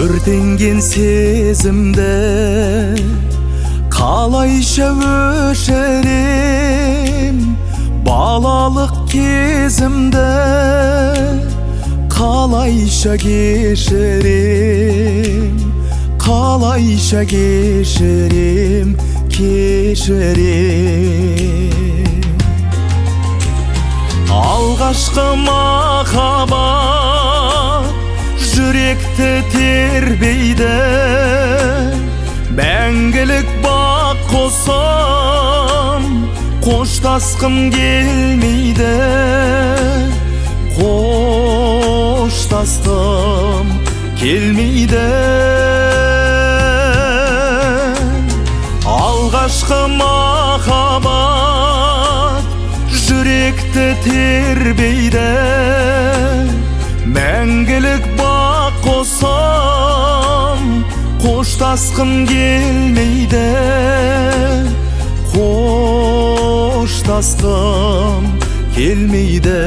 өртенген сезімді қалайша өшірем, балалық кезімді қалайша кешірем, қалайша кешірем, кешірем. Алғашқы махаббат жүректі тербейді, мәңгілік бақ қосам, қоштасқым келмейді, қоштасқым келмейді. Алғашқы махаббат жүректі тербейді, мәңгілік бақ қосам, қоштасқым келмейді, қоштасқым келмейді.